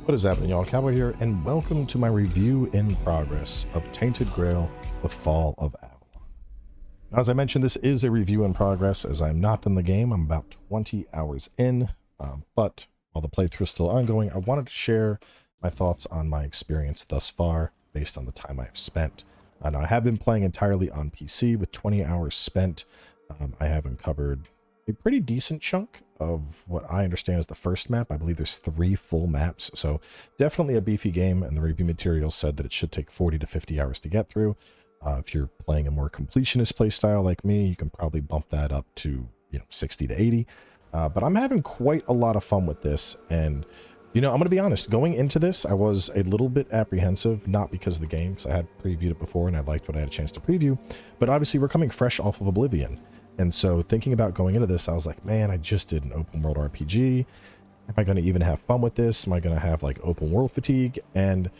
What is happening, y'all? Cowboy here, and welcome to my review in progress of Tainted Grail, the Fall of Avalon. Now, as I mentioned, this is a review in progress, as I'm not in the game. I'm about 20 hours in, but while the playthrough is still ongoing, I wanted to share my thoughts on my experience thus far, based on the time I've spent. Now, I have been playing entirely on PC, with 20 hours spent. I have uncovered a pretty decent chunk of what I understand is the first map. I believe there's 3 full maps, so definitely a beefy game, and the review material said that it should take 40 to 50 hours to get through. If you're playing a more completionist playstyle like me, you can probably bump that up to 60 to 80. But I'm having quite a lot of fun with this, and I'm going to be honest, going into this, I was a little bit apprehensive, not because of the game, because I had previewed it before and I liked what I had a chance to preview, but obviously we're coming fresh off of Oblivion. And so thinking about going into this, I was like, man, I just did an open world RPG. Am I going to even have fun with this? Am I going to have like open world fatigue? And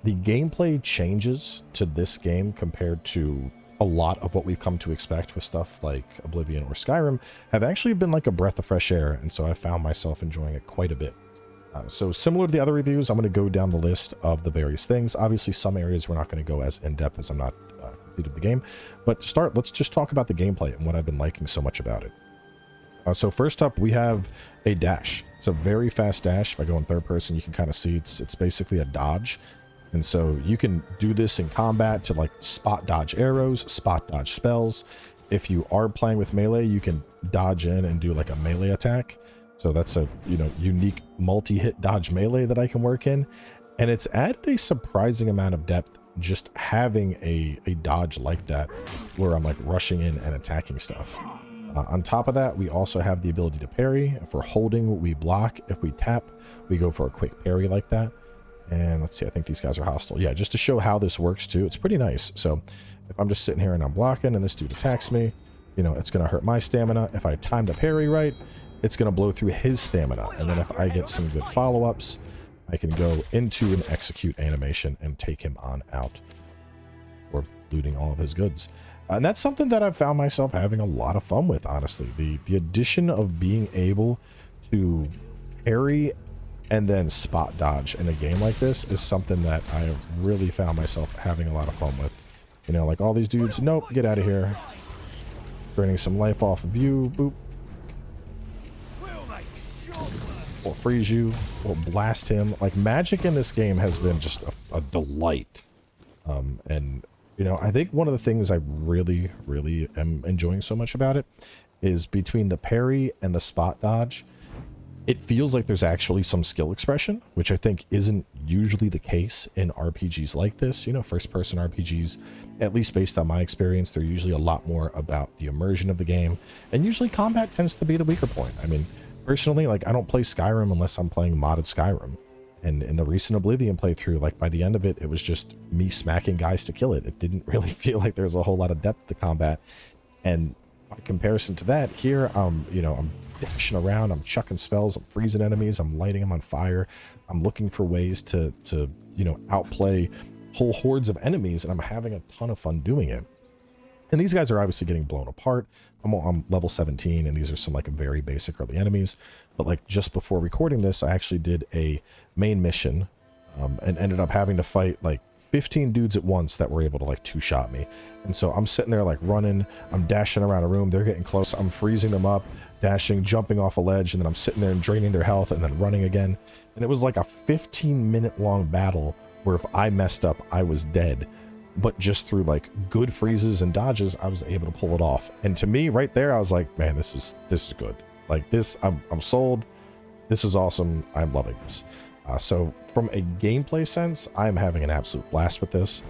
the gameplay changes to this game compared to a lot of what we've come to expect with stuff like Oblivion or Skyrim have actually been like a breath of fresh air. And so I found myself enjoying it quite a bit. So similar to the other reviews, I'm going to go down the list of the various things. Obviously, some areas we're not going to go as in-depth as I'm not completed the game. But to start, let's just talk about the gameplay and what I've been liking so much about it. So first up, we have a dash. It's a very fast dash. If I go in third person, you can kind of see it's basically a dodge. And so you can do this in combat to like spot dodge arrows, spot dodge spells. If you are playing with melee, you can dodge in and do like a melee attack. So that's a unique multi-hit dodge melee that I can work in. And it's added a surprising amount of depth just having a dodge like that where I'm like rushing in and attacking stuff. On top of that, we also have the ability to parry. If we're holding, we block. If we tap, we go for a quick parry like that. And let's see, I think these guys are hostile. Yeah, just to show how this works too. It's pretty nice. So if I'm just sitting here and I'm blocking and this dude attacks me, it's going to hurt my stamina. If I time the parry right, it's going to blow through his stamina. And then if I get some good follow-ups, I can go into an execute animation and take him on out, or looting all of his goods. And that's something that I've found myself having a lot of fun with, honestly. The addition of being able to parry and then spot dodge in a game like this is something that I have really found myself having a lot of fun with. Like all these dudes, nope, get out of here. Draining some life off of you, boop. We'll freeze you, we'll blast him. Like, magic in this game has been just a delight. And I think one of the things I really am enjoying so much about it is between the parry and the spot dodge, it feels like there's actually some skill expression, which I think isn't usually the case in RPGs like this. First person RPGs, at least based on my experience, they're usually a lot more about the immersion of the game, and usually combat tends to be the weaker point. I mean, personally, like, I don't play Skyrim unless I'm playing modded Skyrim. And in the recent Oblivion playthrough, like, by the end of it, it was just me smacking guys to kill it. It didn't really feel like there was a whole lot of depth to combat. And by comparison to that, here, I'm dashing around, I'm chucking spells, I'm freezing enemies, I'm lighting them on fire. I'm looking for ways to outplay whole hordes of enemies, and I'm having a ton of fun doing it. And these guys are obviously getting blown apart. I'm level 17, and these are some like very basic early enemies. But like just before recording this, I actually did a main mission and ended up having to fight like 15 dudes at once that were able to like two-shot me. And so I'm sitting there like running, I'm dashing around a room, they're getting close, I'm freezing them up, dashing, jumping off a ledge, and then I'm sitting there and draining their health and then running again. And it was like a 15-minute long battle where if I messed up, I was dead. But just through like good freezes and dodges, I was able to pull it off. And to me, right there, I was like, man, this is good. Like this, I'm sold. This is awesome. I'm loving this. So from a gameplay sense, I'm having an absolute blast with this.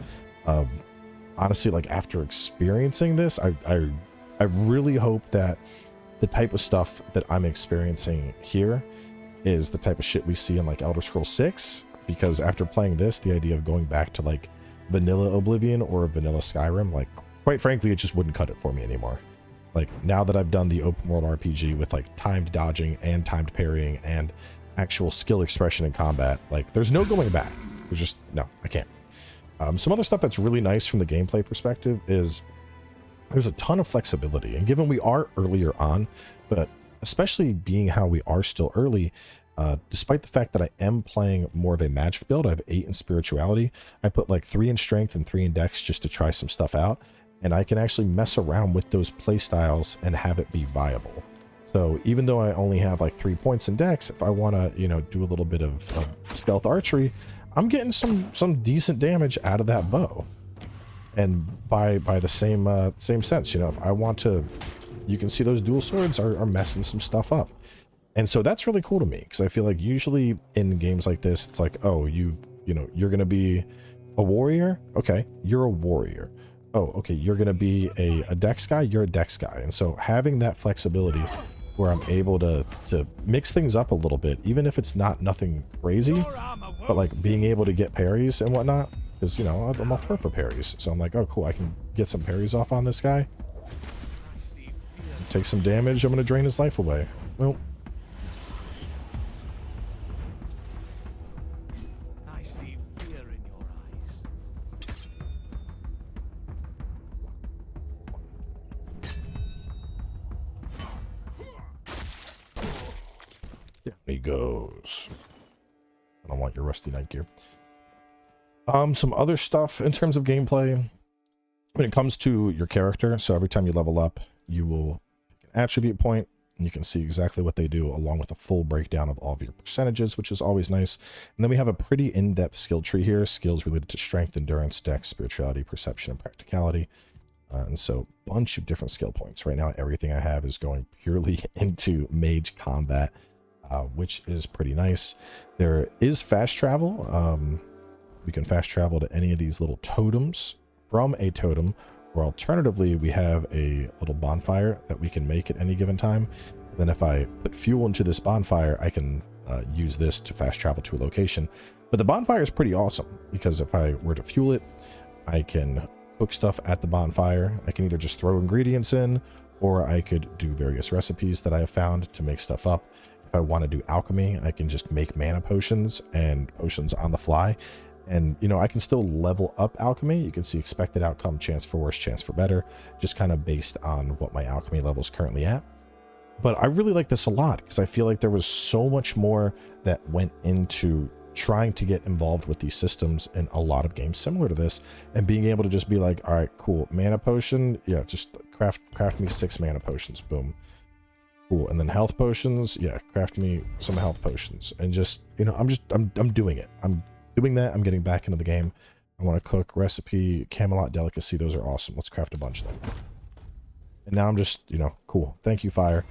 Honestly, like after experiencing this, I really hope that the type of stuff that I'm experiencing here is the type of shit we see in like Elder Scrolls 6. Because after playing this, the idea of going back to like vanilla Oblivion or vanilla Skyrim, like quite frankly, it just wouldn't cut it for me anymore. Like now that I've done the open world RPG with like timed dodging and timed parrying and actual skill expression in combat, like there's no going back. There's just no, I can't. Some other stuff that's really nice from the gameplay perspective is there's a ton of flexibility, and given we are earlier on, but especially being how we are still early, Despite the fact that I am playing more of a magic build, I have 8 in spirituality. I put like 3 in strength and 3 in dex just to try some stuff out. And I can actually mess around with those play styles and have it be viable. So even though I only have like 3 points in dex, if I want to, you know, do a little bit of stealth archery, I'm getting some decent damage out of that bow. And by the same sense, you know, if I want to, you can see those dual swords are messing some stuff up. And so that's really cool to me, because I feel like usually in games like this, it's like, oh, you know, you're going to be a warrior. Okay, you're a warrior. Oh, okay, you're going to be a dex guy. You're a dex guy. And so having that flexibility where I'm able to mix things up a little bit, even if it's nothing crazy, but like being able to get parries and whatnot, because, you know, I'm all for parries. So I'm like, oh, cool, I can get some parries off on this guy. Take some damage. I'm going to drain his life away. Well, he goes. I don't want your rusty knight gear. Some other stuff in terms of gameplay when it comes to your character. So every time you level up, you will pick an attribute point, and you can see exactly what they do, along with a full breakdown of all of your percentages, which is always nice. And then we have a pretty in-depth skill tree here, skills related to strength, endurance, dex, spirituality, perception, and practicality. And so a bunch of different skill points. Right now, everything I have is going purely into mage combat, which is pretty nice. There is fast travel. We can fast travel to any of these little totems from a totem, or alternatively, we have a little bonfire that we can make at any given time. And then if I put fuel into this bonfire, I can use this to fast travel to a location. But the bonfire is pretty awesome, because if I were to fuel it, I can cook stuff at the bonfire. I can either just throw ingredients in, or I could do various recipes that I have found to make stuff up. If I want to do alchemy, I can just make mana potions and potions on the fly. And, you know, I can still level up alchemy. You can see expected outcome, chance for worse, chance for better, just kind of based on what my alchemy level is currently at. But I really like this a lot, because I feel like there was so much more that went into trying to get involved with these systems in a lot of games similar to this, and being able to just be like, all right, cool, mana potion, yeah, just craft me 6 mana potions, boom. Cool. And then health potions, yeah, craft me some health potions. And just, you know, I'm doing it. I'm doing that. I'm getting back into the game. I want to cook, recipe, Camelot delicacy. Those are awesome. Let's craft a bunch of them. And now I'm just, you know, cool. Thank you, fire.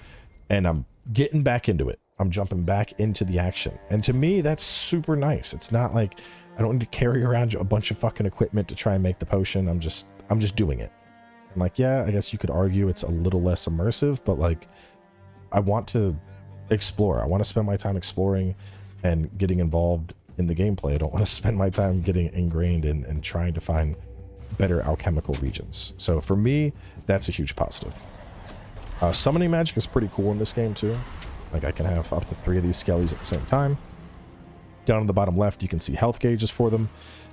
And I'm getting back into it. I'm jumping back into the action. And to me, that's super nice. It's not like I don't need to carry around a bunch of fucking equipment to try and make the potion. I'm just doing it. I'm like, yeah, I guess you could argue it's a little less immersive, but like, I want to explore. I want to spend my time exploring and getting involved in the gameplay. I don't want to spend my time getting ingrained in trying to find better alchemical regions. So for me, that's a huge positive. Summoning magic is pretty cool in this game too. Like, I can have up to 3 of these skellies at the same time. Down on the bottom left, you can see health gauges for them.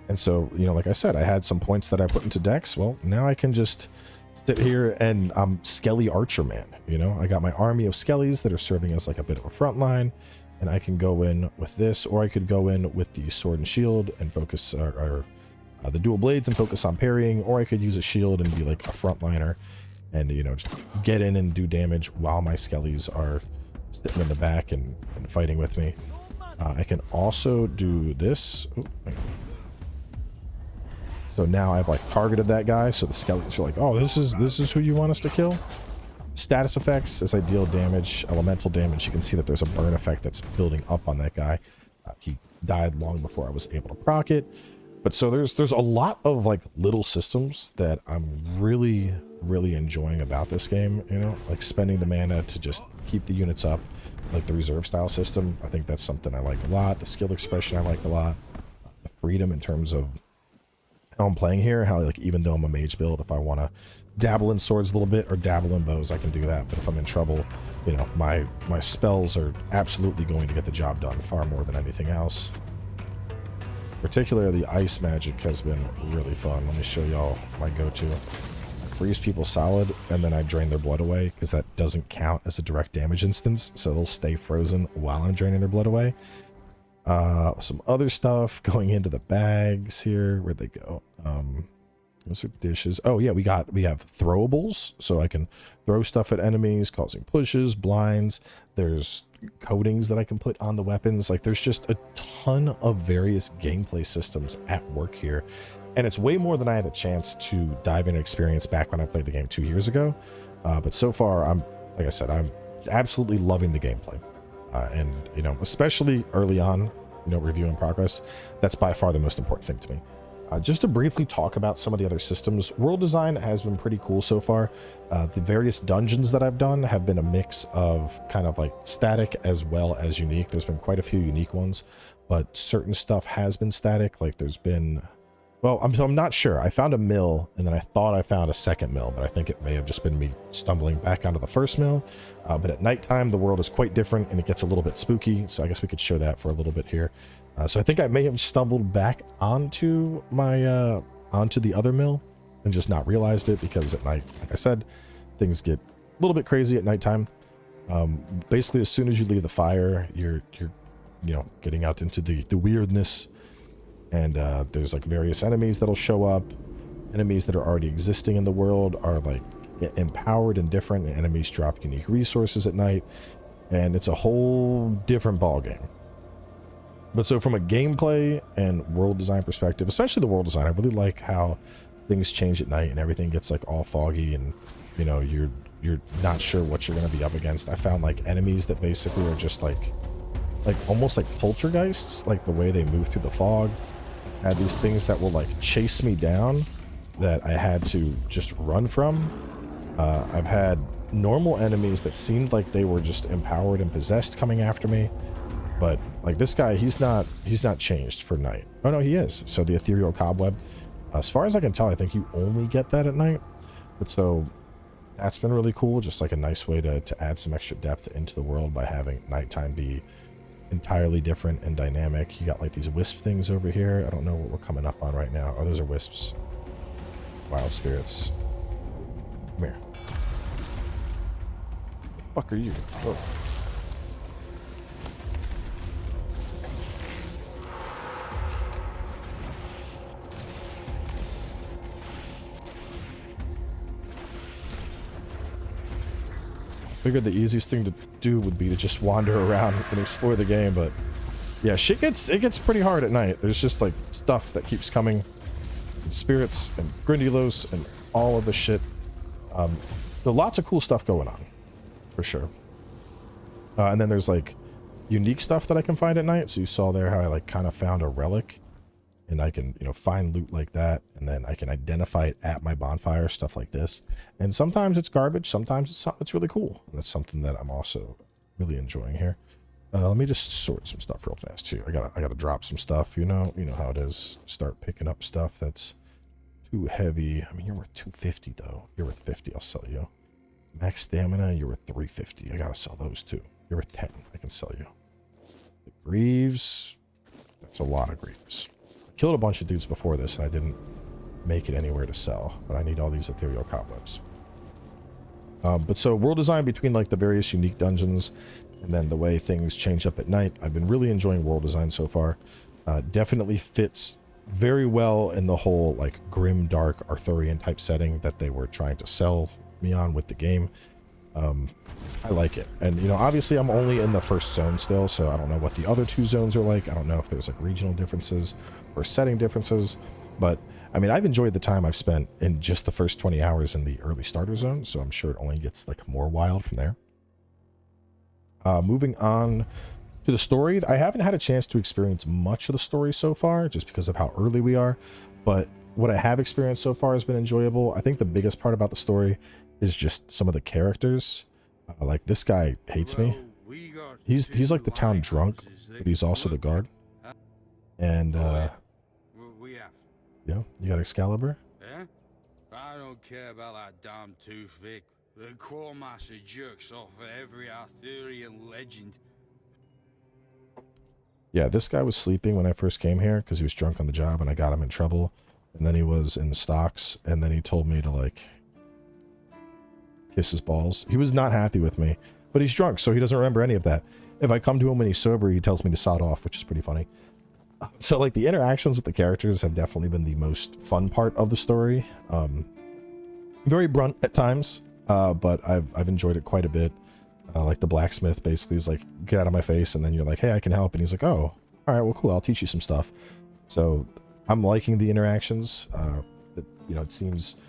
And so, you know, like I said, I had some points that I put into dex. Well, now I can just sit here and I'm Skelly Archer Man, you know? I got my army of Skellies that are serving as like a bit of a front line, and I can go in with this, or I could go in with the sword and shield and focus, the dual blades and focus on parrying, or I could use a shield and be like a frontliner and, you know, just get in and do damage while my Skellies are sitting in the back and fighting with me. I can also do this. Ooh, so now I've like targeted that guy, so the skeletons are like, oh, this is who you want us to kill? Status effects, as I deal damage, elemental damage, you can see that there's a burn effect that's building up on that guy. He died long before I was able to proc it. But so there's a lot of like little systems that I'm really enjoying about this game, you know, like spending the mana to just keep the units up, like the reserve style system. I think that's something I like a lot. The skill expression I like a lot. The freedom in terms of how I'm playing here, how like even though I'm a mage build, if I want to dabble in swords a little bit or dabble in bows, I can do that. But if I'm in trouble, you know, my spells are absolutely going to get the job done far more than anything else. Particularly the ice magic has been really fun. Let me show y'all my go-to. freeze people solid, and then I drain their blood away, because that doesn't count as a direct damage instance, so they'll stay frozen while I'm draining their blood away. Some other stuff going into the bags here. Where'd they go? Those are dishes. Oh yeah, we have throwables, so I can throw stuff at enemies, causing pushes, blinds. There's coatings that I can put on the weapons. Like, there's just a ton of various gameplay systems at work here. And it's way more than I had a chance to dive into experience back when I played the game 2 years ago. But so far, like I said, I'm absolutely loving the gameplay. And, you know, especially early on, you know, review in progress, that's by far the most important thing to me. Just to briefly talk about some of the other systems, world design has been pretty cool so far. The various dungeons that I've done have been a mix of kind of like static as well as unique. There's been quite a few unique ones, but certain stuff has been static. Like there's been, well, I'm not sure. I found a mill and then I thought I found a second mill, but I think it may have just been me stumbling back onto the first mill. But at nighttime, the world is quite different and it gets a little bit spooky. So I guess we could show that for a little bit here. So I think I may have stumbled back onto my onto the other mill and just not realized it, because at night, like I said, things get a little bit crazy at nighttime. Basically, as soon as you leave the fire, you're you know, getting out into the weirdness, and there's like various enemies that'll show up. Enemies that are already existing in the world are like empowered and different, and enemies drop unique resources at night, and it's a whole different ball game. But so from a gameplay and world design perspective, especially the world design, I really like how things change at night and everything gets like all foggy, and you know, you're not sure what you're going to be up against. I found like enemies that basically are just like almost like poltergeists, like the way they move through the fog. I had these things that will like chase me down that I had to just run from. I've had normal enemies that seemed like they were just empowered and possessed coming after me. But like this guy, he's not changed for night. Oh no, he is. So the ethereal cobweb, as far as I can tell, I think you only get that at night. But so that's been really cool. Just like a nice way to add some extra depth into the world by having nighttime be entirely different and dynamic. You got like these wisp things over here. I don't know what we're coming up on right now. Oh, those are wisps. Wild spirits. Come here. The fuck are you? Oh. Figured the easiest thing to do would be to just wander around and explore the game, but yeah, it gets pretty hard at night. There's just like stuff that keeps coming, and spirits and grindylos and all of the shit. There's lots of cool stuff going on, for sure. And then there's like unique stuff that I can find at night. So you saw there how I like kind of found a relic, and I can, you know, find loot like that, and then I can identify it at my bonfire, stuff like this. And sometimes it's garbage, sometimes it's something that's really cool. And that's something that I'm also really enjoying here. Let me just sort some stuff real fast here. I gotta drop some stuff, you know how it is. Start picking up stuff that's too heavy. I mean, you're worth 250 though. You're worth 50, I'll sell you. Max stamina, you're worth 350. I gotta sell those too. You're worth 10, I can sell you. The greaves, that's a lot of greaves. Killed a bunch of dudes before this and I didn't make it anywhere to sell, but I need all these ethereal cobwebs. But so world design between like the various unique dungeons and then the way things change up at night, I've been really enjoying world design so far. Definitely fits very well in the whole like grim, dark Arthurian type setting that they were trying to sell me on with the game. I like it. And you know, obviously I'm only in the first zone still, so I don't know what the other two zones are like. I don't know if there's like regional differences or setting differences, but I mean, I've enjoyed the time I've spent in just the first 20 hours in the early starter zone, so I'm sure it only gets like more wild from there. Moving on to the story, I haven't had a chance to experience much of the story so far just because of how early we are, but what I have experienced so far has been enjoyable. I think the biggest part about the story is just some of the characters. Like this guy hates me. He's like the town drunk, but he's also the guard. And yeah, you got Excalibur? Yeah? I don't care about that damn toothpick. The Quartermaster jerks off for every Arthurian legend. Yeah, this guy was sleeping when I first came here because he was drunk on the job and I got him in trouble. And then he was in the stocks, and then he told me to like kiss his balls. He was not happy with me, but he's drunk, so he doesn't remember any of that. If I come to him when he's sober, he tells me to sod off, which is pretty funny. So like the interactions with the characters have definitely been the most fun part of the story. Very blunt at times, but I've enjoyed it quite a bit. Like the blacksmith basically is like, get out of my face, and then you're like, hey, I can help, and he's like, oh, all right, well, cool, I'll teach you some stuff. So I'm liking the interactions. It seems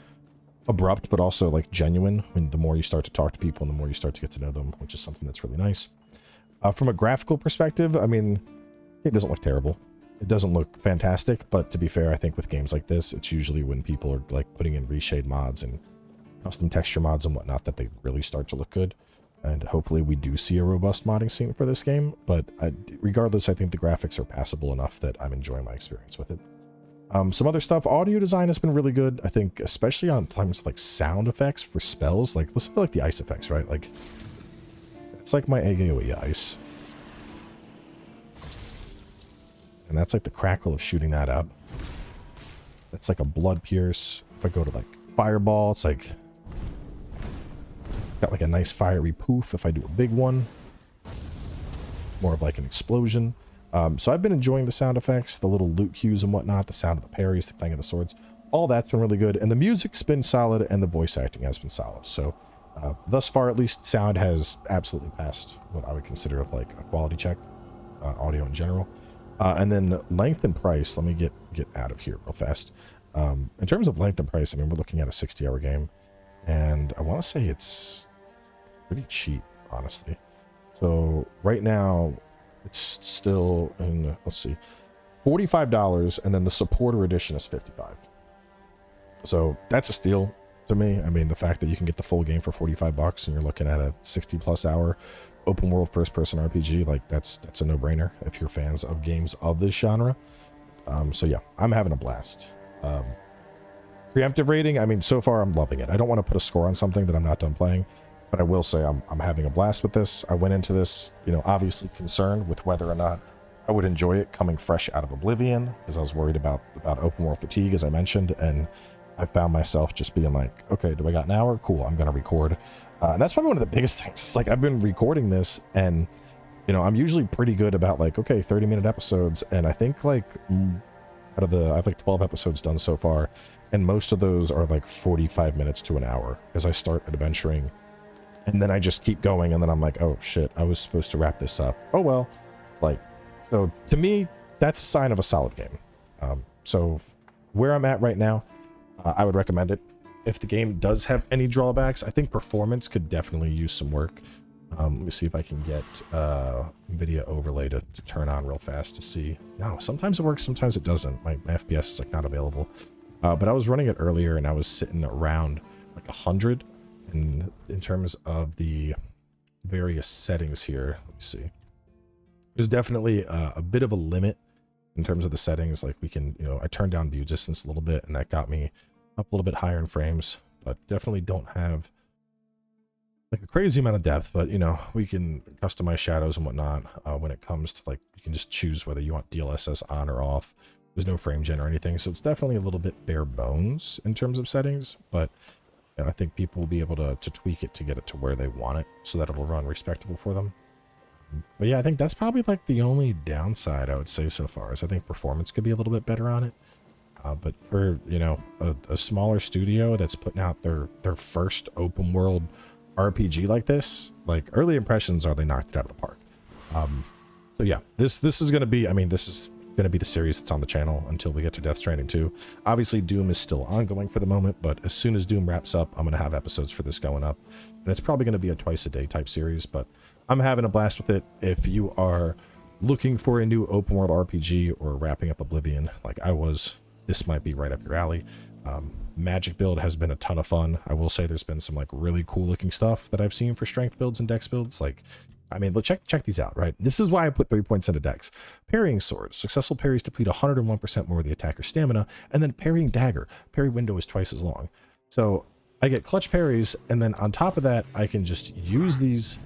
abrupt, but also like genuine. I mean, the more you start to talk to people and the more you start to get to know them, which is something that's really nice. From a graphical perspective, I mean, it doesn't look terrible. It doesn't look fantastic, but to be fair, I think with games like this, it's usually when people are like putting in reshade mods and custom texture mods and whatnot that they really start to look good. And hopefully we do see a robust modding scene for this game, but regardless, I think the graphics are passable enough that I'm enjoying my experience with it. Some other stuff, audio design has been really good, I think, especially on terms of like sound effects for spells. Like, listen to like the ice effects, right? Like, it's like my AoE ice. And that's like the crackle of shooting that up. That's like a blood pierce. If I go to like fireball, it's like, it's got like a nice fiery poof if I do a big one. It's more of like an explosion. So I've been enjoying the sound effects, the little loot cues and whatnot, the sound of the parries, the clang of the swords. All that's been really good, and the music's been solid, and the voice acting has been solid. So thus far, at least, sound has absolutely passed what I would consider like a quality check, audio in general. And then length and price, let me get out of here real fast. In terms of length and price, I mean, we're looking at a 60-hour game, and I want to say it's pretty cheap, honestly. So right now, it's still in, let's see, $45, and then the supporter edition is $55. So that's a steal to me. I mean, the fact that you can get the full game for $45 and you're looking at a 60+ hour open world first person RPG, like that's a no-brainer if you're fans of games of this genre. So yeah, I'm having a blast. Preemptive rating, I mean, so far I'm loving it. I don't want to put a score on something that I'm not done playing, but I will say I'm having a blast with this. I went into this, obviously concerned with whether or not I would enjoy it coming fresh out of Oblivion, because I was worried about open world fatigue, as I mentioned, and I found myself just being like, okay, do I got an hour? Cool, I'm going to record. And that's probably one of the biggest things. It's like I've been recording this, and I'm usually pretty good about like, okay, 30-minute episodes, and I think like I have like 12 episodes done so far, and most of those are like 45 minutes to an hour as I start adventuring, and then I just keep going, and then I'm like, oh shit, I was supposed to wrap this up. Oh well, like, so to me, that's a sign of a solid game. So where I'm at right now, I would recommend it. If the game does have any drawbacks, I think performance could definitely use some work. Let me see if I can get video overlay to turn on real fast to see. No, sometimes it works, sometimes it doesn't. My FPS is like not available. But I was running it earlier and I was sitting around like 100 in terms of the various settings here. Let me see. There's definitely a bit of a limit in terms of the settings. Like we can, I turned down view distance a little bit, and that got me up a little bit higher in frames, but definitely don't have like a crazy amount of depth. But we can customize shadows and whatnot when it comes to like, you can just choose whether you want DLSS on or off. There's no frame gen or anything, so it's definitely a little bit bare bones in terms of settings, but I think people will be able to tweak it to get it to where they want it so that it'll run respectable for them. But yeah, I think that's probably like the only downside I would say so far, is I think performance could be a little bit better on it. But for, a smaller studio that's putting out their first open world RPG like this, like early impressions are they knocked it out of the park. So yeah, this is going to be, this is going to be the series that's on the channel until we get to Death Stranding 2. Obviously, Doom is still ongoing for the moment, but as soon as Doom wraps up, I'm going to have episodes for this going up. And it's probably going to be a twice-a-day type series, but I'm having a blast with it. If you are looking for a new open world RPG or wrapping up Oblivion like I was, this might be right up your alley. Magic build has been a ton of fun. I will say there's been some like really cool looking stuff that I've seen for strength builds and dex builds. Like, check these out, right? This is why I put 3 points into dex. Parrying swords. Successful parries deplete 101% more of the attacker's stamina, and then parrying dagger. Parry window is twice as long. So I get clutch parries, and then on top of that, I can just use these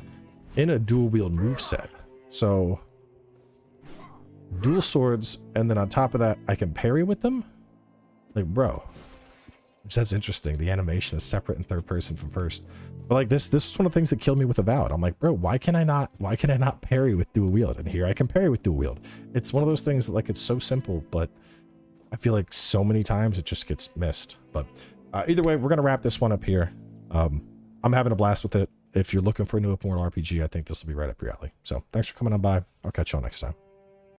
in a dual wield move set. So dual swords, and then on top of that, I can parry with them. Like, bro, which that's interesting. The animation is separate in third person from first. But like this was one of the things that killed me with Avowed. I'm like, bro, why can I not parry with dual wield? And here I can parry with dual wield. It's one of those things that like it's so simple, but I feel like so many times it just gets missed. But either way, we're gonna wrap this one up here. I'm having a blast with it. If you're looking for a new open world RPG, I think this will be right up your alley. So thanks for coming on by. I'll catch y'all next time.